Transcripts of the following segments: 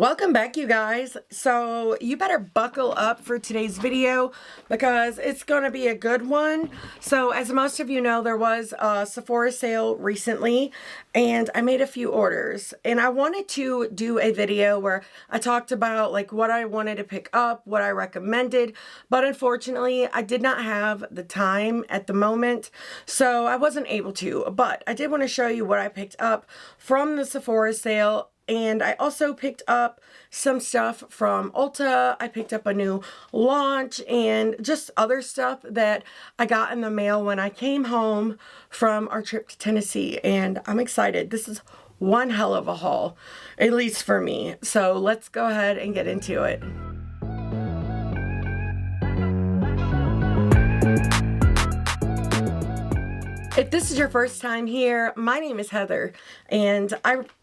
Welcome back, you guys. So you better buckle up for today's video because it's going to be a good one. So as most of you know, there was a Sephora sale recently and I made a few orders, and I wanted to do a video where I talked about like what I wanted to pick up, what I recommended, but unfortunately I did not have the time at the moment, so I wasn't able to. But I did want to show you what I picked up from the Sephora sale. And I also picked up some stuff from Ulta. I picked up a new launch and just other stuff that I got in the mail when I came home from our trip to Tennessee. And I'm excited. This is one hell of a haul, at least for me. So let's go ahead and get into it. If this is your first time here, my name is Heather, and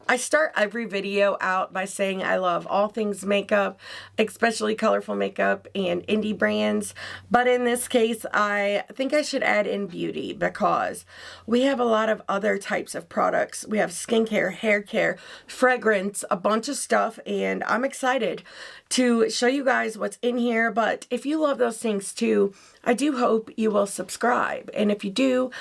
I start every video out by saying I love all things makeup, especially colorful makeup and indie brands. But in this case, I think I should add in beauty because we have a lot of other types of products. We have skincare, hair care, fragrance, a bunch of stuff, and I'm excited to show you guys what's in here. But if you love those things too, I do hope you will subscribe. And if you do,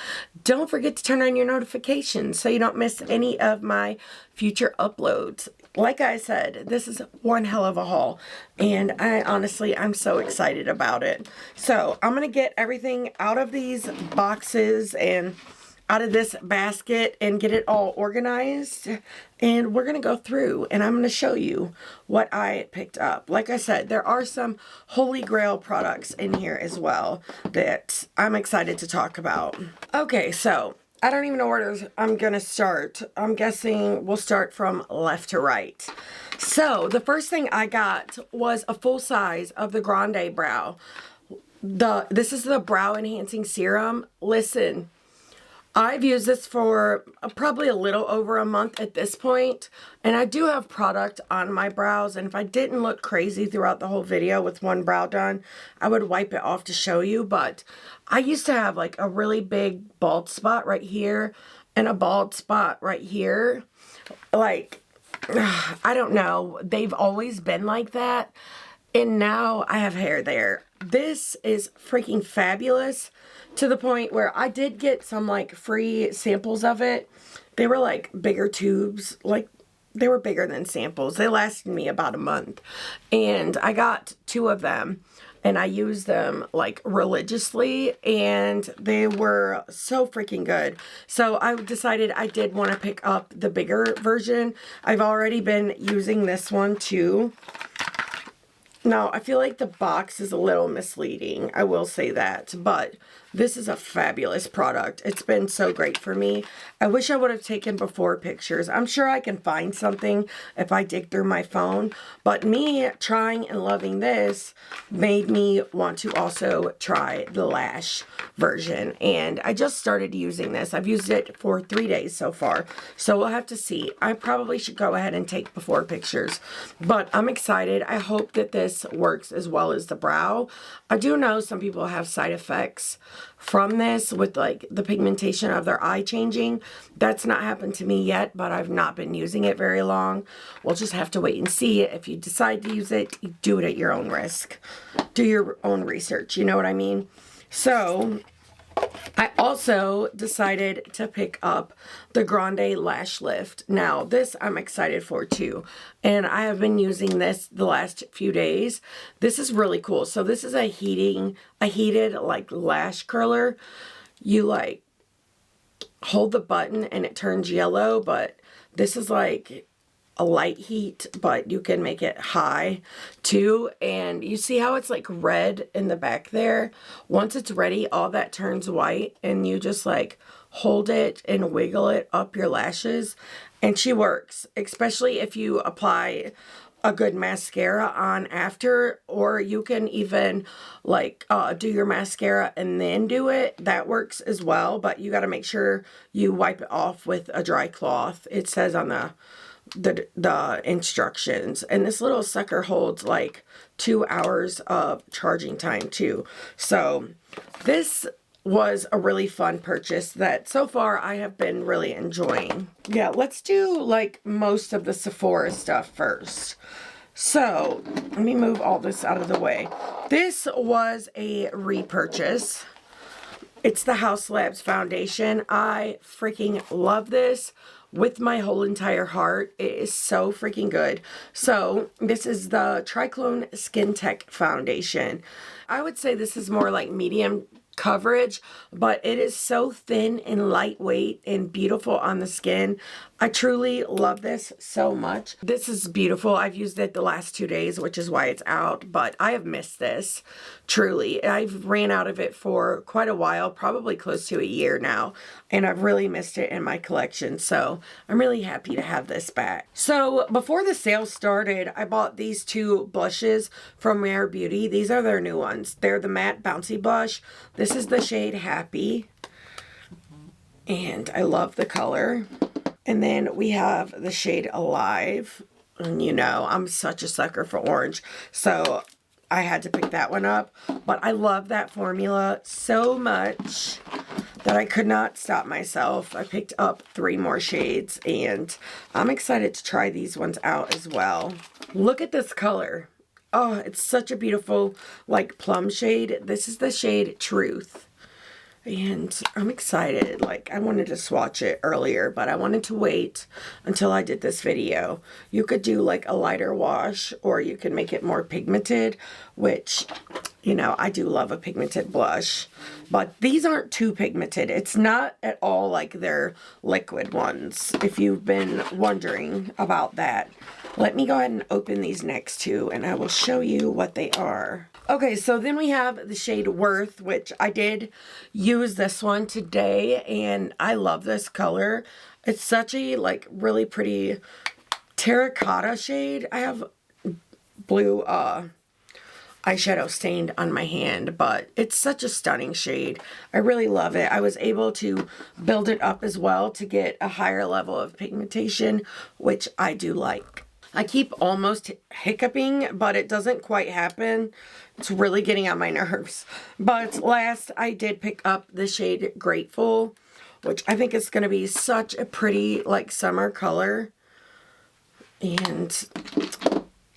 don't forget to turn on your notifications so you don't miss any of my future uploads. Like I said, this is one hell of a haul, and I'm so excited about it. So I'm gonna get everything out of these boxes and out of this basket and get it all organized, and we're gonna go through and I'm gonna show you what I picked up. Like I said, there are some holy grail products in here as well that I'm excited to talk about. Okay, so I don't even know where I'm gonna start. I'm guessing we'll start from left to right. So the first thing I got was a full size of the Grande Brow. This is the brow enhancing serum. Listen, I've used this for probably a little over a month at this point, and I do have product on my brows, and if I didn't look crazy throughout the whole video with one brow done, I would wipe it off to show you. But I used to have like a really big bald spot right here and a bald spot right here. Like, I don't know, they've always been like that, and now I have hair there. This is freaking fabulous, to the point where I did get some like free samples of it. They were like bigger tubes, like they were bigger than samples. They lasted me about a month, and I got 2 of them and I used them like religiously, and they were so freaking good. So I decided I did want to pick up the bigger version. I've already been using this one too. Now, I feel like the box is a little misleading, I will say that, but this is a fabulous product. It's been so great for me. I wish I would have taken before pictures. I'm sure I can find something if I dig through my phone, but me trying and loving this made me want to also try the lash version, and I just started using this. I've used it for 3 days so far, so we'll have to see. I probably should go ahead and take before pictures, but I'm excited. I hope that this works as well as the brow. I do know some people have side effects from this with like the pigmentation of their eye changing. That's not happened to me yet, but I've not been using it very long. We'll just have to wait and see. If you decide to use it, you do it at your own risk. Do your own research, you know what I mean? So I also decided to pick up the Grande Lash Lift. Now, this I'm excited for too, and I have been using this the last few days. This is really cool. So this is a heated like lash curler. You like hold the button and it turns yellow, but this is like a light heat, but you can make it high too. And you see how it's like red in the back there? Once it's ready, all that turns white, and you just like hold it and wiggle it up your lashes, and she works, especially if you apply a good mascara on after, or you can even like do your mascara and then do it. That works as well, but you got to make sure you wipe it off with a dry cloth. It says on the instructions, and this little sucker holds like 2 hours of charging time too. So this was a really fun purchase that so far I have been really enjoying. Yeah, let's do like most of the Sephora stuff first. So let me move all this out of the way. This was a repurchase. It's the Haus Labs foundation. I freaking love this with my whole entire heart. It is so freaking good. So this is the TRICLONE Skin Tech foundation. I would say this is more like medium coverage, but it is so thin and lightweight and beautiful on the skin. I truly love this so much. This is beautiful. I've used it the last 2 days, which is why it's out, but I have missed this. Truly. I've ran out of it for quite a while, probably close to a year now, and I've really missed it in my collection, so I'm really happy to have this back. So before the sale started, I bought these two blushes from Rare Beauty. These are their new ones. They're the matte bouncy blush. This is the shade Happy, and I love the color. And then we have the shade Alive, and you know, I'm such a sucker for orange, so I had to pick that one up. But I love that formula so much that I could not stop myself. I picked up 3 more shades, and I'm excited to try these ones out as well. Look at this color. Oh, it's such a beautiful, like, plum shade. This is the shade Truth. And I'm excited. Like, I wanted to swatch it earlier, but I wanted to wait until I did this video. You could do like a lighter wash, or you can make it more pigmented, which, you know, I do love a pigmented blush. But these aren't too pigmented. It's not at all like their liquid ones, if you've been wondering about that. Let me go ahead and open these next two, and I will show you what they are. Okay, so then we have the shade Worth, which I did use this one today, and I love this color. It's such a, like, really pretty terracotta shade. I have blue eyeshadow stained on my hand, but it's such a stunning shade. I really love it. I was able to build it up as well to get a higher level of pigmentation, which I do like. I keep almost hiccuping, but it doesn't quite happen. It's really getting on my nerves. But last, I did pick up the shade Grateful, which I think is going to be such a pretty, like, summer color. And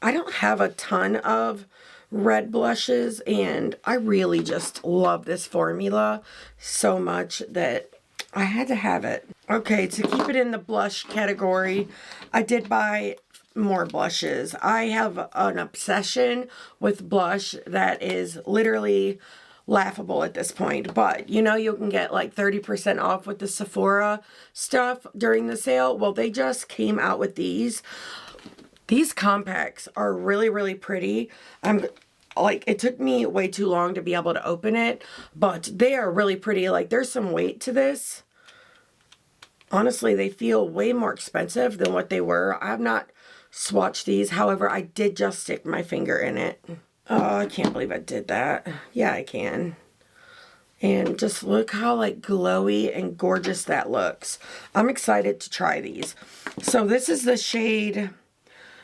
I don't have a ton of red blushes, and I really just love this formula so much that I had to have it. Okay, to keep it in the blush category, I did buy more blushes. I have an obsession with blush that is literally laughable at this point, but you know, you can get like 30% off with the Sephora stuff during the sale. Well, they just came out with these. These compacts are really, really pretty. Like, it took me way too long to be able to open it, but they are really pretty. Like, there's some weight to this. Honestly, they feel way more expensive than what they were. I have not swatched these. However, I did just stick my finger in it. Oh, I can't believe I did that. Yeah, I can. And just look how, like, glowy and gorgeous that looks. I'm excited to try these. So this is the shade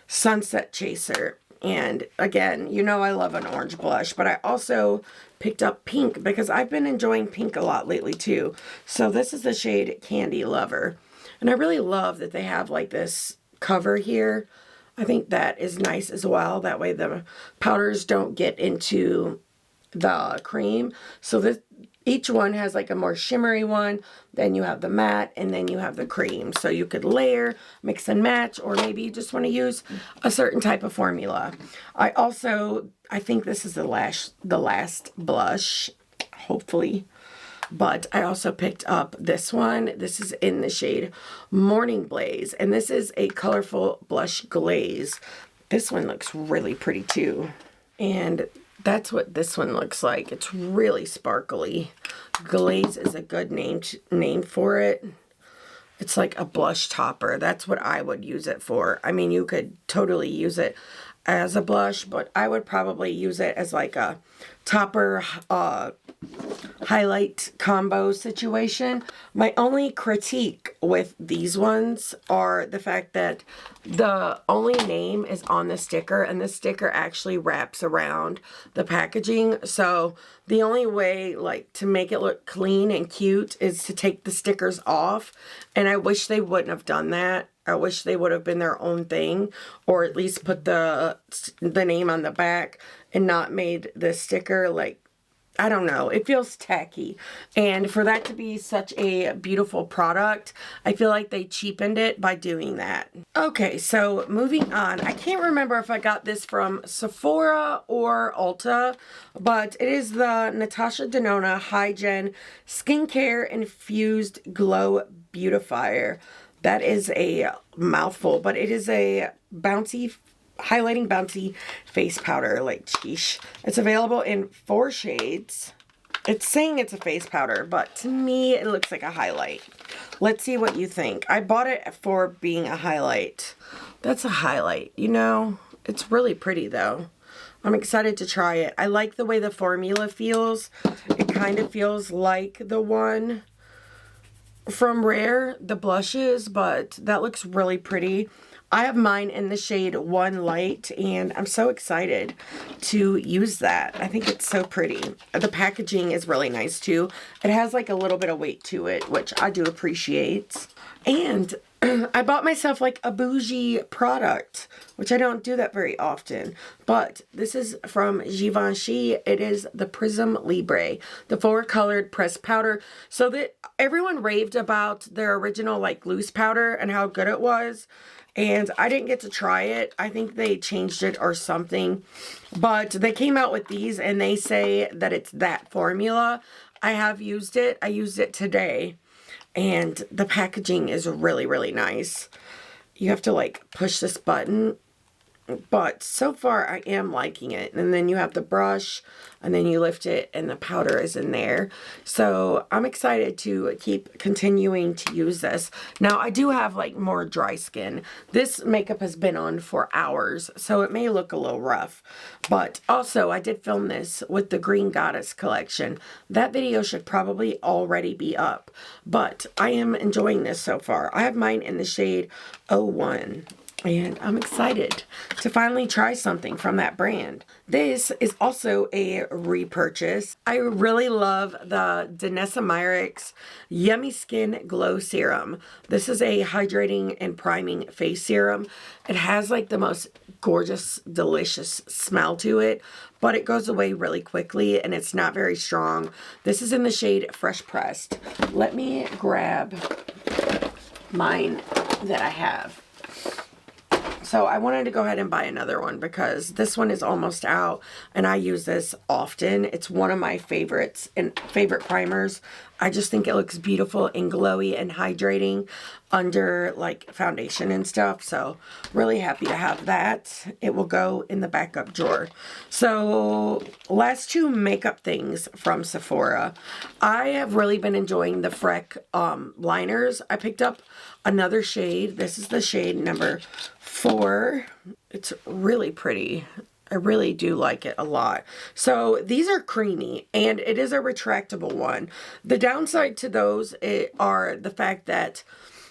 Sunset Chaser. And again, you know I love an orange blush, but I also picked up pink because I've been enjoying pink a lot lately too. So this is the shade Candy Lover. And I really love that they have like this cover here. I think that is nice as well. That way the powders don't get into the cream. So this, each one has like a more shimmery one, then you have the matte, and then you have the cream. So you could layer, mix and match, or maybe you just want to use a certain type of formula. I think this is the last blush, hopefully. But I also picked up this one. This is in the shade Morning Blaze, and this is a colorful blush glaze. This one looks really pretty too. And that's what this one looks like. It's really sparkly. Glaze is a good name for it. It's like a blush topper. That's what I would use it for. I mean, you could totally use it as a blush, but I would probably use it as like a topper highlight combo situation. My only critique with these ones are the fact that the only name is on the sticker, and the sticker actually wraps around the packaging. So the only way like to make it look clean and cute is to take the stickers off, and I wish they wouldn't have done that. I wish they would have been their own thing, or at least put the name on the back and not made the sticker like, I don't know, it feels tacky. And for that to be such a beautiful product, I feel like they cheapened it by doing that. Okay, so moving on. I can't remember if I got this from Sephora or Ulta, but it is the NATASHA DENONA HYGEN Skincare Infused Glow Beautifier. That is a mouthful, but it is a bouncy, highlighting bouncy face powder. Like, sheesh. It's available in 4 shades. It's saying it's a face powder, but to me, it looks like a highlight. Let's see what you think. I bought it for being a highlight. That's a highlight, you know? It's really pretty, though. I'm excited to try it. I like the way the formula feels. It kind of feels like the one from Rare, the blushes, but that looks really pretty. I have mine in the shade 1 Light, and I'm so excited to use that. I think it's so pretty. The packaging is really nice too. It has like a little bit of weight to it, which I do appreciate. And I bought myself like a bougie product, which I don't do that very often, but this is from Givenchy. It is the Prisme Libre, the 4-colored pressed powder. So that everyone raved about their original like loose powder and how good it was, and I didn't get to try it. I think they changed it or something, but they came out with these and they say that it's that formula. I have used it. I used it today. And the packaging is really, really nice. You have to like push this button. But so far I am liking it. And then you have the brush and then you lift it and the powder is in there. So I'm excited to keep continuing to use this. Now I do have like more dry skin. This makeup has been on for hours, so it may look a little rough. But also I did film this with the Green Goddess collection. That video should probably already be up. But I am enjoying this so far. I have mine in the shade 01. And I'm excited to finally try something from that brand. This is also a repurchase. I really love the DANESSA MYRICKS Yummy Skin Glow Serum. This is a hydrating and priming face serum. It has like the most gorgeous, delicious smell to it, but it goes away really quickly and it's not very strong. This is in the shade Fresh Pressed. Let me grab mine that I have. So I wanted to go ahead and buy another one because this one is almost out and I use this often. It's one of my favorites and favorite primers. I just think it looks beautiful and glowy and hydrating under like foundation and stuff. So really happy to have that. It will go in the backup drawer. So last 2 makeup things from Sephora. I have really been enjoying the Freck liners. I picked up another shade. This is the shade number 4. It's really pretty. I really do like it a lot. So these are creamy and it is a retractable one. The downside to those are the fact that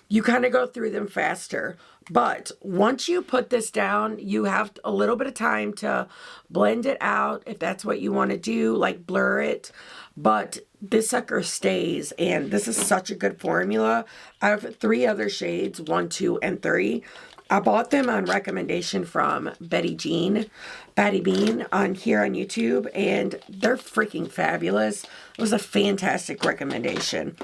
you kind of go through them faster. But once you put this down, you have a little bit of time to blend it out if that's what you want to do, like blur it. But this sucker stays, and this is such a good formula. I have 3 other shades, 1, 2, and 3. I bought them on recommendation from Batty Bean on here on YouTube, and they're freaking fabulous. It was a fantastic recommendation.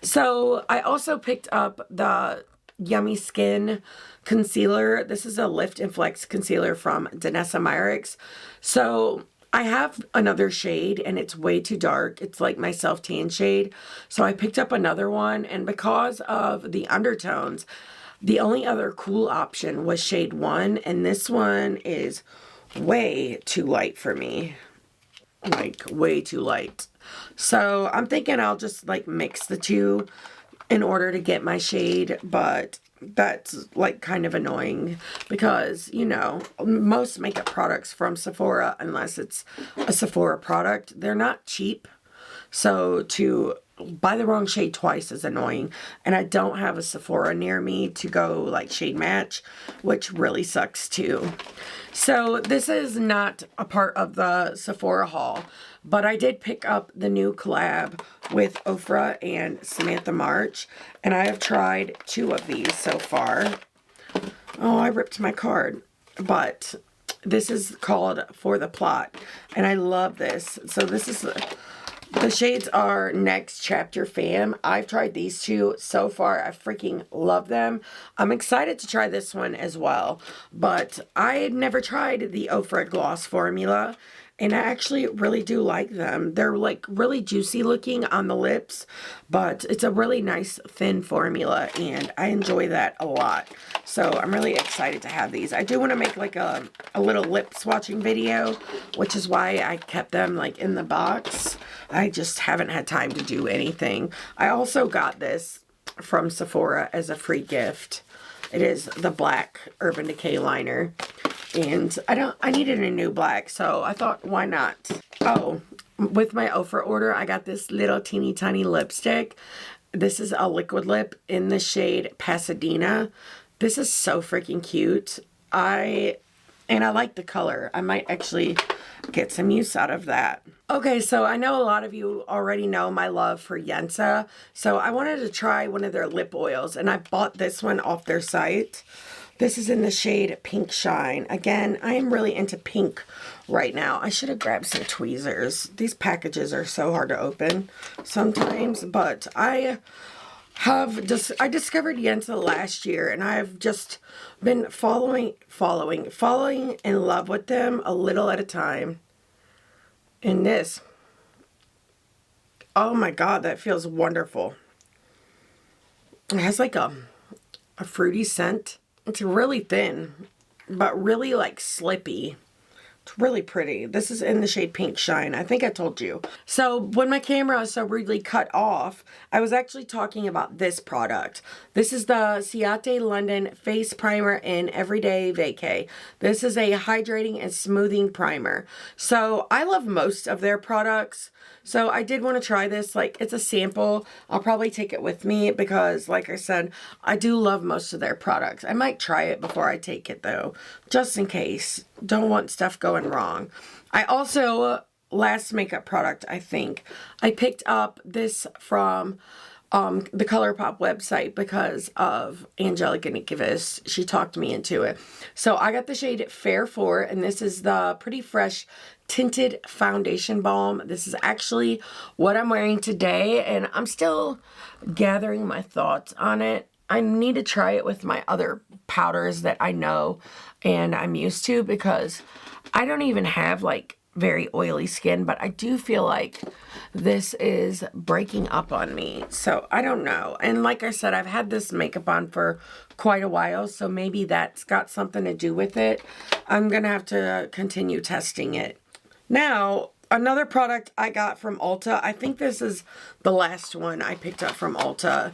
So I also picked up the Yummy Skin Concealer. This is a Lift and Flex Concealer from DANESSA MYRICKS. So I have another shade and it's way too dark. It's like my self-tan shade. So I picked up another one, and because of the undertones, the only other cool option was shade 1, and this one is way too light for me. Like, way too light. So I'm thinking I'll just like mix the 2 in order to get my shade, but that's like kind of annoying because, you know, most makeup products from Sephora, unless it's a Sephora product, they're not cheap. So to buy the wrong shade twice is annoying. And I don't have a Sephora near me to go like shade match, which really sucks too. So this is not a part of the Sephora haul, but I did pick up the new collab with OFRA and Samantha March, and I have tried 2 of these so far. Oh, I ripped my card, but this is called For the Plot, and I love this. So this is the shades are Next Chapter Fam. I've tried these 2 so far. I freaking love them. I'm excited to try this one as well. But I had never tried the OFRA Gloss formula. And I actually really do like them. They're like really juicy looking on the lips. But it's a really nice thin formula. And I enjoy that a lot. So I'm really excited to have these. I do want to make like a little lip swatching video. Which is why I kept them like in the box. I just haven't had time to do anything. I also got this from Sephora as a free gift. It is the black Urban Decay liner. And I needed a new black, so I thought, why not? Oh, with my OFRA order, I got this little teeny tiny lipstick. This is a liquid lip in the shade Pasadena. This is so freaking cute. I like the color. I might actually get some use out of that. Okay, so I know a lot of you already know my love for DANESSA, so I wanted to try one of their lip oils, and I bought this one off their site. This is in the shade Pink Shine. Again, I am really into pink right now. I should have grabbed some tweezers. These packages are so hard to open sometimes, but I discovered DENONA last year, and I've just been falling in love with them a little at a time. And this, oh my god, that feels wonderful. It has like a fruity scent. It's really thin, but really like slippy. It's really pretty. This is in the shade Pink Shine. I think I told you. So when my camera is so rudely cut off, I was actually talking about this product. This is the Ciate London Face Primer in Everyday Vacay. This is a hydrating and smoothing primer. So I love most of their products. So I did want to try this. Like, it's a sample. I'll probably take it with me because, like I said, I do love most of their products. I might try it before I take it, though, just in case. Don't want stuff going wrong. I also, last makeup product, I think, I picked up this from the ColourPop website because of Angelica Nikivis. She talked me into it. So I got the shade Fair 4, and this is the Pretty Fresh Tinted Foundation Balm. This is actually what I'm wearing today, and I'm still gathering my thoughts on it. I need to try it with my other powders that I know and I'm used to, because I don't even have like very oily skin, but I do feel like this is breaking up on me. So I don't know. And like I said, I've had this makeup on for quite a while, so maybe that's got something to do with it. I'm gonna have to continue testing it. Now, another product I got from Ulta. I think this is the last one I picked up from Ulta.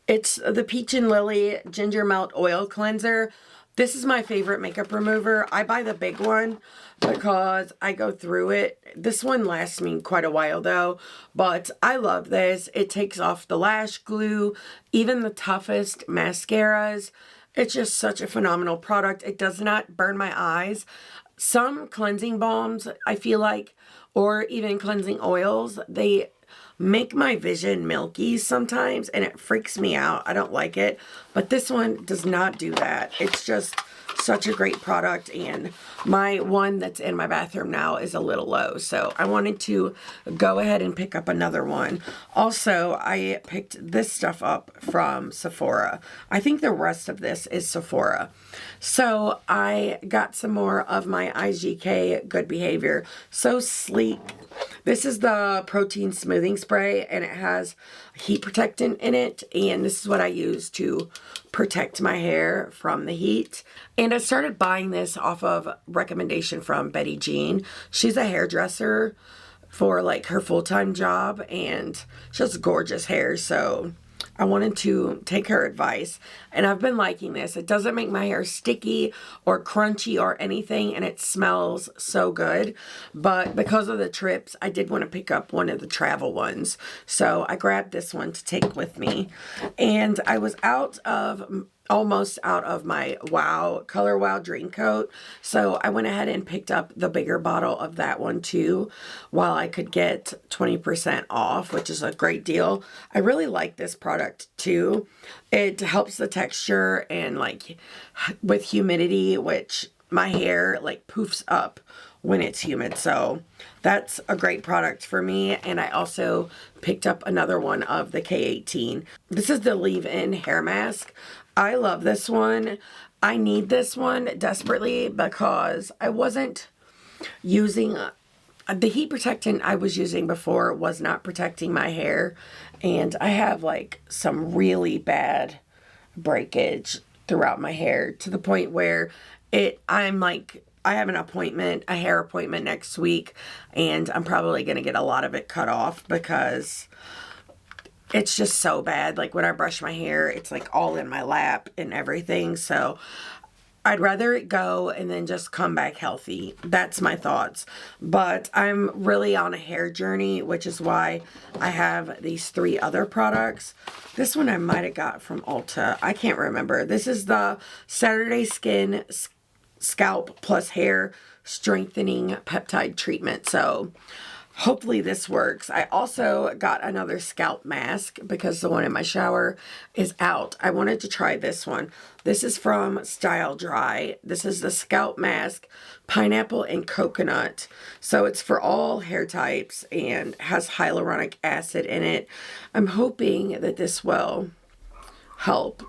It's the Peach and Lily Ginger Melt Oil Cleanser. This is my favorite makeup remover. I buy the big one because I go through it. This one lasts me quite a while though, but I love this. It takes off the lash glue, even the toughest mascaras. It's just such a phenomenal product. It does not burn my eyes. Some cleansing balms, I feel like, or even cleansing oils, they make my vision milky sometimes, and it freaks me out. I don't like it, but this one does not do that. It's just such a great product, and my one that's in my bathroom now is a little low, so I wanted to go ahead and pick up another one. Also, I picked this stuff up from Sephora. I think the rest of this is Sephora. So I got some more of my IGK Good Behavior. So sleek. This is the protein smoothing spray, and it has heat protectant in it, and this is what I use to protect my hair from the heat. And I started buying this off of recommendation from Betty Jean. She's a hairdresser for like her full-time job, and she has gorgeous hair, so I wanted to take her advice, and I've been liking this. It doesn't make my hair sticky or crunchy or anything, and it smells so good. But because of the trips, I did want to pick up one of the travel ones. So I grabbed this one to take with me. And I was almost out of my Color Wow Dream Coat. So I went ahead and picked up the bigger bottle of that one too, while I could get 20% off, which is a great deal. I really like this product too. It helps the texture, and like with humidity, which my hair like poofs up when it's humid. So that's a great product for me. And I also picked up another one of the K18. This is the leave-in hair mask. I love this one. I need this one desperately because I wasn't using the heat protectant I was using before was not protecting my hair, and I have like some really bad breakage throughout my hair to the point where I'm like, I have an appointment, a hair appointment next week, and I'm probably going to get a lot of it cut off because it's just so bad. Like when I brush my hair, it's like all in my lap and everything. So I'd rather it go and then just come back healthy. That's my thoughts. But I'm really on a hair journey, which is why I have these 3 other products. This one I might have got from Ulta. I can't remember. This is the Saturday Skin Scalp Plus Hair Strengthening Peptide Treatment. So hopefully this works. I also got another scalp mask because the one in my shower is out. I wanted to try this one. This is from Style Dry. This is the scalp mask, pineapple and coconut. So it's for all hair types and has hyaluronic acid in it. I'm hoping that this will help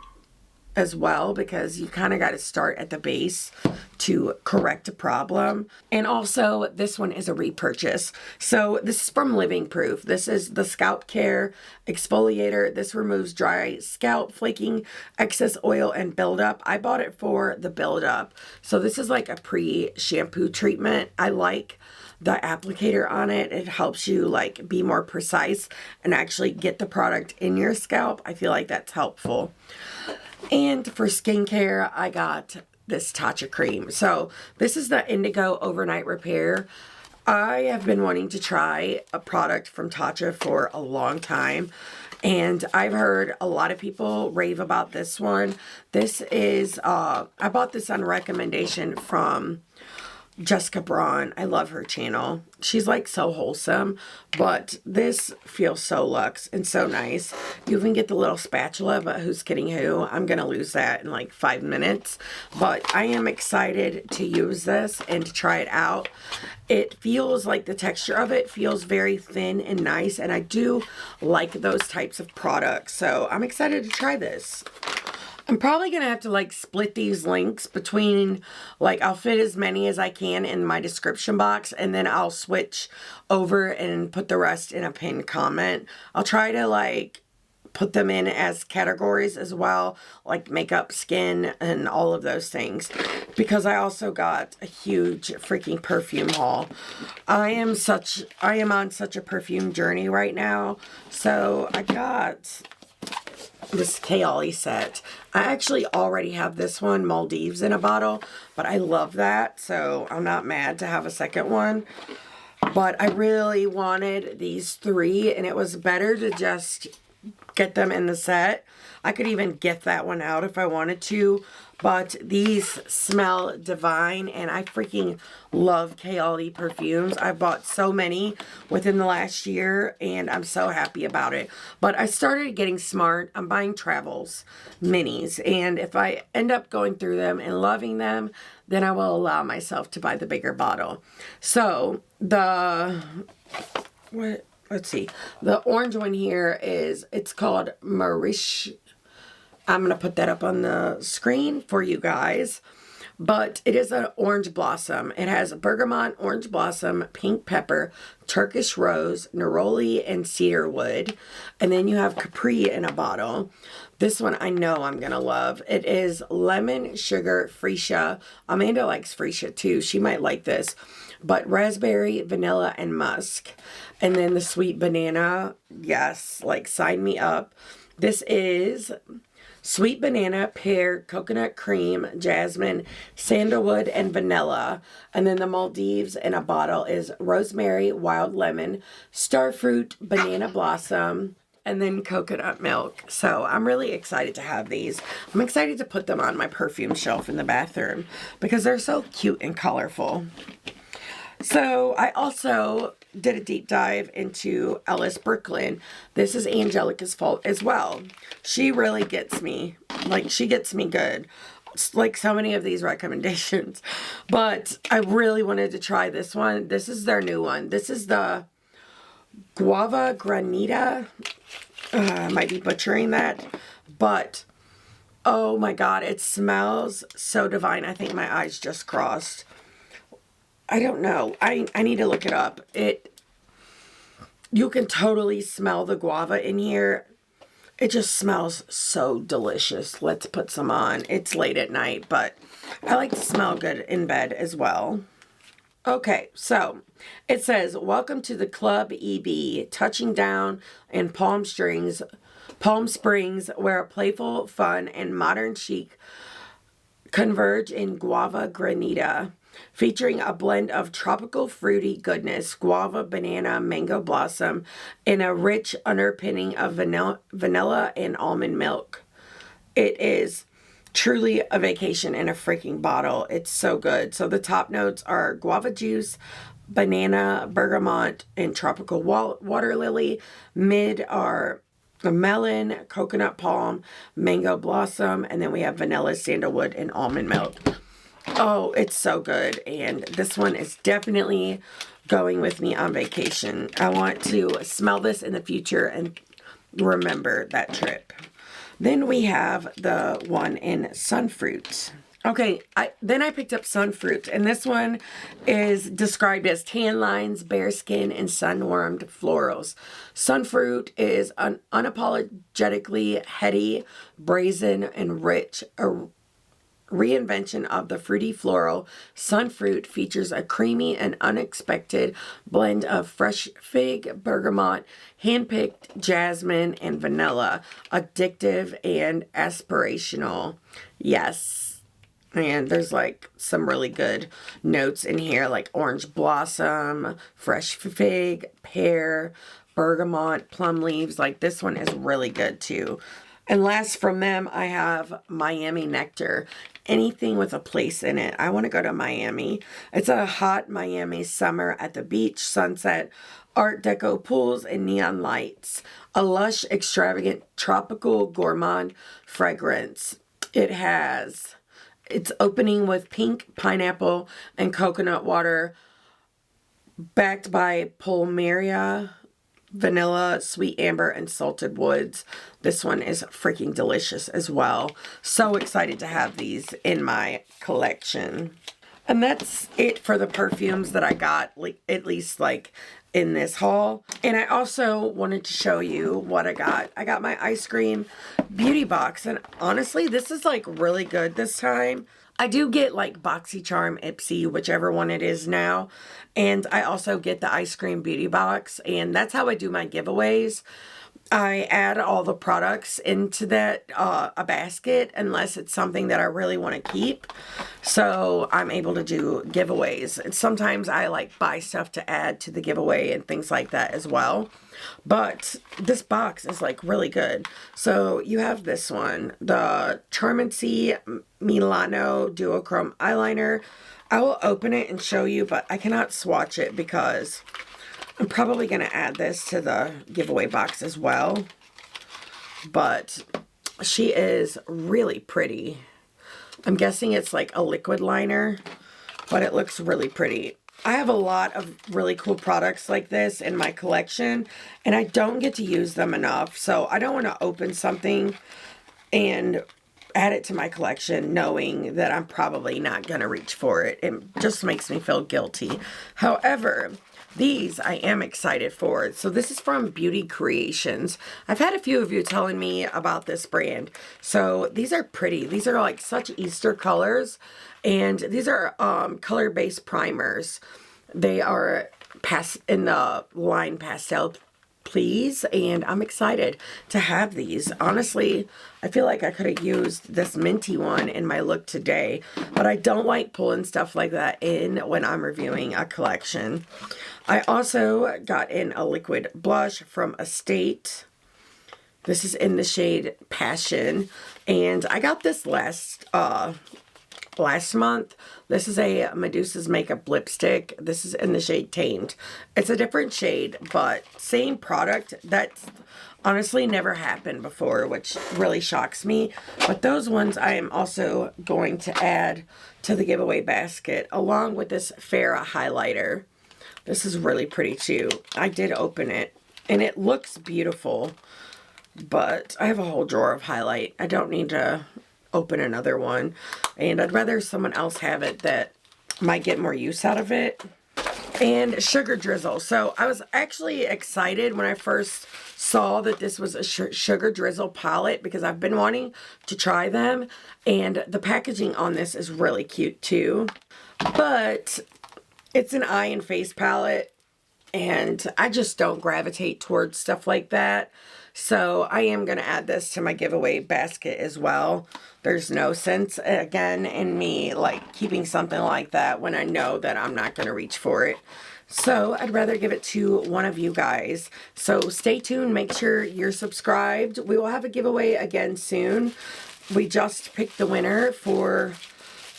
as well, because you kind of got to start at the base to correct a problem. And also this one is a repurchase. So this is from Living Proof. This is the Scalp Care Exfoliator. This removes dry scalp, flaking, excess oil, and buildup. I bought it for the buildup. So this is like a pre-shampoo treatment. I like the applicator on it. It helps you like be more precise and actually get the product in your scalp. I feel like that's helpful. And for skincare, I got this Tatcha cream. So this is the Indigo Overnight Repair. I have been wanting to try a product from Tatcha for a long time, and I've heard a lot of people rave about this one. This is, I bought this on recommendation from Jessica Braun. I love her channel. She's like so wholesome, but this feels so luxe and so nice. You even get the little spatula, but who's kidding who? I'm gonna lose that in like 5 minutes, but I am excited to use this and to try it out. It feels like the texture of it feels very thin and nice, and I do like those types of products, so I'm excited to try this. I'm probably going to have to like split these links between, like I'll fit as many as I can in my description box, and then I'll switch over and put the rest in a pinned comment. I'll try to like put them in as categories as well, like makeup, skin, and all of those things, because I also got a huge freaking perfume haul. I am on such a perfume journey right now. So I got this Kayali set. I actually already have this one, Maldives, in a bottle, but I love that, so I'm not mad to have a second one. But I really wanted these 3, and it was better to just get them in the set. I could even get that one out if I wanted to, but these smell divine, and I freaking love Kayali perfumes. I've bought so many within the last year, and I'm so happy about it. But I started getting smart. I'm buying Travels minis, and if I end up going through them and loving them, then I will allow myself to buy the bigger bottle. So let's see. The orange one here it's called MYRICKS. I'm going to put that up on the screen for you guys. But it is an orange blossom. It has bergamot, orange blossom, pink pepper, Turkish rose, neroli, and cedar wood. And then you have Capri in a bottle. This one I know I'm going to love. It is lemon, sugar, freesia. Amanda likes freesia too. She might like this. But raspberry, vanilla, and musk. And then the sweet banana. Yes, like sign me up. This is sweet banana, pear, coconut cream, jasmine, sandalwood, and vanilla. And then the Maldives in a bottle is rosemary, wild lemon, starfruit, banana blossom, and then coconut milk. So I'm really excited to have these. I'm excited to put them on my perfume shelf in the bathroom because they're so cute and colorful. So I also did a deep dive into Ellis Brooklyn. This is Angelica's fault as well. She really gets me. Like, she gets me good. It's like so many of these recommendations. But I really wanted to try this one. This is their new one. This is the Guava Granita. I might be butchering that. But, oh my God, it smells so divine. I think my eyes just crossed. I don't know. I need to look it up. You can totally smell the guava in here. It just smells so delicious. Let's put some on. It's late at night, but I like to smell good in bed as well. Okay, so it says, welcome to the Club EB, touching down in Palm Springs, where playful fun and modern chic converge in Guava Granita. Featuring a blend of tropical fruity goodness, guava, banana, mango blossom, and a rich underpinning of vanilla and almond milk. It is truly a vacation in a freaking bottle. It's so good. So the top notes are guava juice, banana, bergamot, and tropical water lily. Mid are melon, coconut palm, mango blossom, and then we have vanilla, sandalwood, and almond milk. Oh, it's so good. And this one is definitely going with me on vacation. I want to smell this in the future and remember that trip. Then we have the one in Sunfruit. Okay, then I picked up Sunfruit, and this one is described as tan lines, bare skin, and sun-warmed florals. Sunfruit is an unapologetically heady, brazen, and rich reinvention of the fruity floral. Sunfruit features a creamy and unexpected blend of fresh fig, bergamot, hand-picked jasmine, and vanilla. Addictive and aspirational. Yes. And there's like some really good notes in here, like orange blossom, fresh fig, pear, bergamot, plum leaves. Like, this one is really good too. And last from them, I have Miami Nectar. Anything with a place in it. I want to go to Miami. It's a hot Miami summer at the beach, sunset, art deco pools, and neon lights. A lush, extravagant, tropical, gourmand fragrance. It's opening with pink, pineapple, and coconut water, backed by Palmyra, vanilla, sweet amber, and salted woods. This one is freaking delicious as well. So excited to have these in my collection. And that's it for the perfumes that I got, at least like in this haul. And I also wanted to show you what I got. I got my ice cream beauty box, and honestly, this is like really good this time. I do get like BoxyCharm, Ipsy, whichever one it is now. And I also get the ice cream beauty box, and that's how I do my giveaways. I add all the products into that a basket unless it's something that I really want to keep. So I'm able to do giveaways. And sometimes I like buy stuff to add to the giveaway and things like that as well. But this box is like really good. So you have this one, the Charmancy Milano Duochrome Eyeliner. I will open it and show you, but I cannot swatch it because I'm probably going to add this to the giveaway box as well. But she is really pretty. I'm guessing it's like a liquid liner, but it looks really pretty. I have a lot of really cool products like this in my collection, and I don't get to use them enough. So I don't want to open something and add it to my collection knowing that I'm probably not going to reach for it. It just makes me feel guilty. However, these I am excited for. So this is from Beauty Creations. I've had a few of you telling me about this brand. So these are pretty. These are like such Easter colors. And these are color-based primers. They are in the line pastel please, and I'm excited to have these. Honestly, I feel like I could have used this minty one in my look today, but I don't like pulling stuff like that in when I'm reviewing a collection. I also got in a liquid blush from Estate. This is in the shade Passion, and I got this last month. This is a Medusa's Makeup lipstick. This is in the shade Tamed. It's a different shade, but same product. That's honestly never happened before, which really shocks me. But those ones I am also going to add to the giveaway basket, along with this Farrah highlighter. This is really pretty too. I did open it, and it looks beautiful, but I have a whole drawer of highlight. I don't need to open another one, and I'd rather someone else have it that might get more use out of it. And Sugar Drizzle. So I was actually excited when I first saw that this was a Sugar Drizzle palette, because I've been wanting to try them, and the packaging on this is really cute too. But it's an eye and face palette, and I just don't gravitate towards stuff like that. So I am going to add this to my giveaway basket as well. There's no sense, again, in me like keeping something like that when I know that I'm not going to reach for it. So I'd rather give it to one of you guys. So stay tuned. Make sure you're subscribed. We will have a giveaway again soon. We just picked the winner for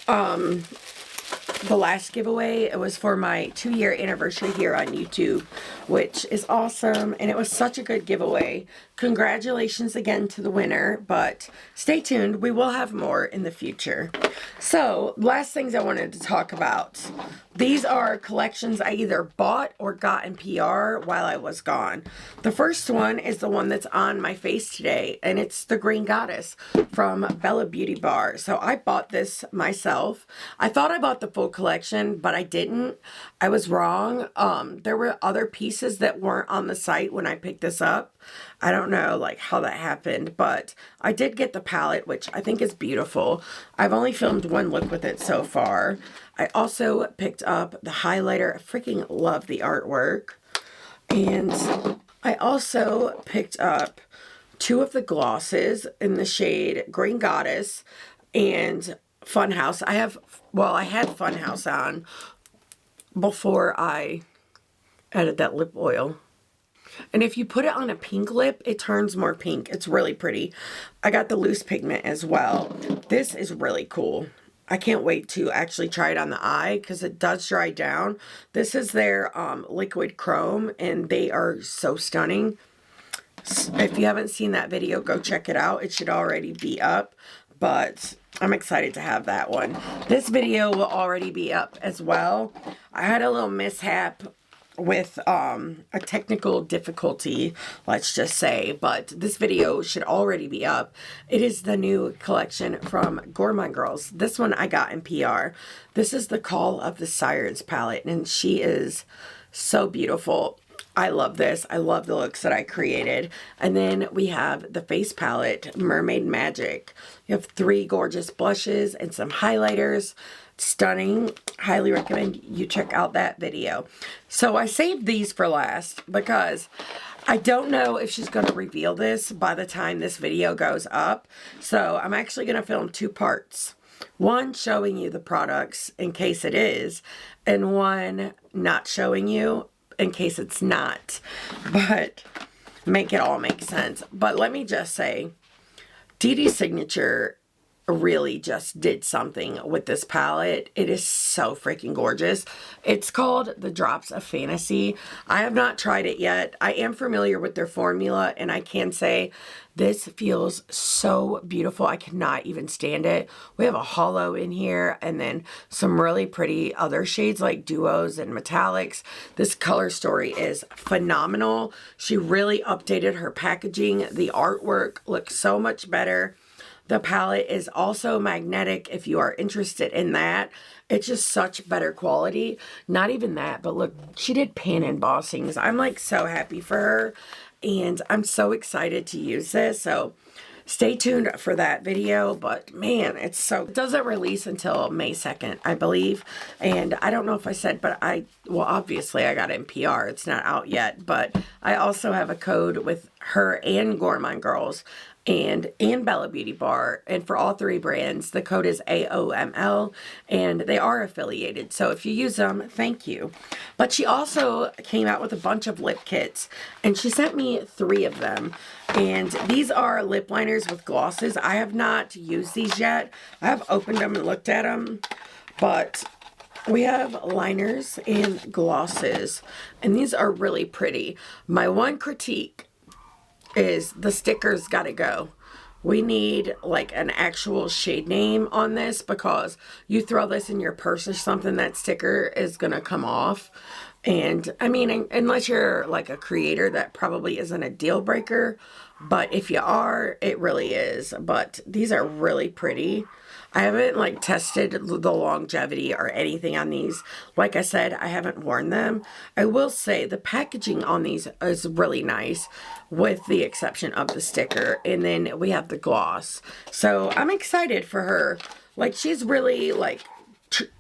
the last giveaway. It was for my 2-year anniversary here on YouTube, which is awesome, and it was such a good giveaway. Congratulations again to the winner, but stay tuned. We will have more in the future. So, last things I wanted to talk about. These are collections I either bought or got in PR while I was gone. The first one is the one that's on my face today, and it's the Green Goddess from Bella Beauty Bar. So I bought this myself. I thought I bought the full collection, but I didn't. I was wrong. There were other pieces that weren't on the site when I picked this up. I don't know like how that happened, but I did get the palette, which I think is beautiful. I've only filmed one look with it so far. I also picked up the highlighter. I freaking love the artwork. And I also picked up 2 of the glosses in the shade Green Goddess and Funhouse. I had Funhouse on before I added that lip oil. And if you put it on a pink lip, it turns more pink. It's really pretty. I got the loose pigment as well. This is really cool. I can't wait to actually try it on the eye because it does dry down. This is their liquid chrome, and they are so stunning. If you haven't seen that video, go check it out. It should already be up, but I'm excited to have that one. This video will already be up as well. I had a little mishap with a technical difficulty, let's just say, but this video should already be up. It is the new collection from Gourmand Girls. This one I got in PR. This is the Call of the Sirens palette, and she is so beautiful. I love this. I love the looks that I created. And then we have the face palette, Mermaid Magic. You have 3 gorgeous blushes and some highlighters. Stunning. Highly recommend you check out that video. So I saved these for last because I don't know if she's going to reveal this by the time this video goes up. So I'm actually going to film 2 parts. One showing you the products in case it is, and one not showing you in case it's not. But make it all make sense. But let me just say, DD Signature really just did something with this palette. It is so freaking gorgeous. It's called the Drops of Fantasy. I have not tried it yet. I am familiar with their formula, and I can say this feels so beautiful. I cannot even stand it. We have a hollow in here, and then some really pretty other shades like duos and metallics. This color story is phenomenal. She really updated her packaging. The artwork looks so much better. The palette is also magnetic if you are interested in that. It's just such better quality. Not even that, but look, she did pan embossings. I'm like so happy for her, and I'm so excited to use this. So stay tuned for that video. But man, it doesn't release until May 2nd, I believe. And I don't know if I said, but well, obviously I got it in PR. It's not out yet, but I also have a code with her and Gourmand Girls and Bella Beauty Bar, and for all three brands the code is AOML, and they are affiliated, so if you use them, thank you. But she also came out with a bunch of lip kits, and she sent me 3 of them, and these are lip liners with glosses. I have not used these yet. I have opened them and looked at them, but we have liners and glosses, and these are really pretty. My one critique is the stickers gotta go. We need like an actual shade name on this, because you throw this in your purse or something, that sticker is gonna come off. And I mean, unless you're like a creator, that probably isn't a deal breaker, but if you are, it really is. But these are really pretty. I haven't like tested the longevity or anything on these. Like I said, I haven't worn them. I will say the packaging on these is really nice, with the exception of the sticker. And then we have the gloss. So I'm excited for her. Like, she's really like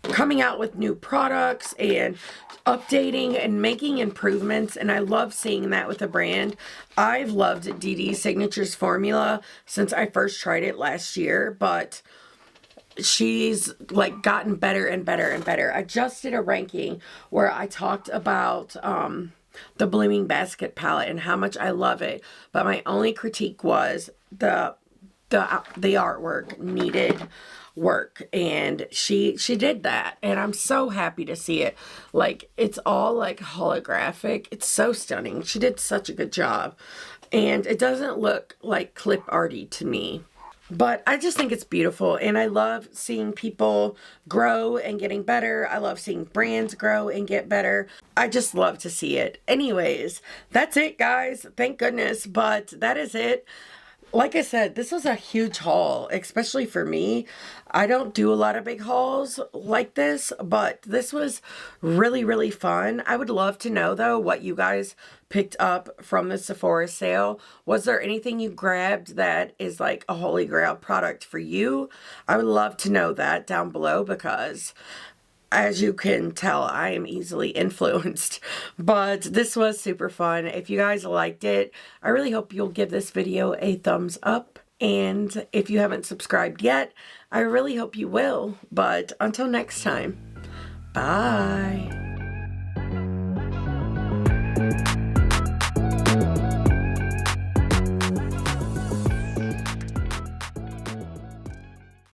coming out with new products and updating and making improvements, and I love seeing that with a brand. I've loved DD Signature's formula since I first tried it last year, but she's like gotten better and better and better. I just did a ranking where I talked about the Blooming Basket palette and how much I love it, but my only critique was the artwork needed work, and she did that, and I'm so happy to see it. Like, it's all like holographic. It's so stunning. She did such a good job, and it doesn't look like clip arty to me. But I just think it's beautiful, and I love seeing people grow and getting better. I love seeing brands grow and get better. I just love to see it. Anyways, that's it, guys. Thank goodness, but that is it. Like I said, this was a huge haul, especially for me. I don't do a lot of big hauls like this, but this was really, really fun. I would love to know, though, what you guys picked up from the Sephora sale. Was there anything you grabbed that is like a holy grail product for you? I would love to know that down below, because as you can tell, I am easily influenced. But this was super fun. If you guys liked it, I really hope you'll give this video a thumbs up. And if you haven't subscribed yet, I really hope you will. But until next time, bye.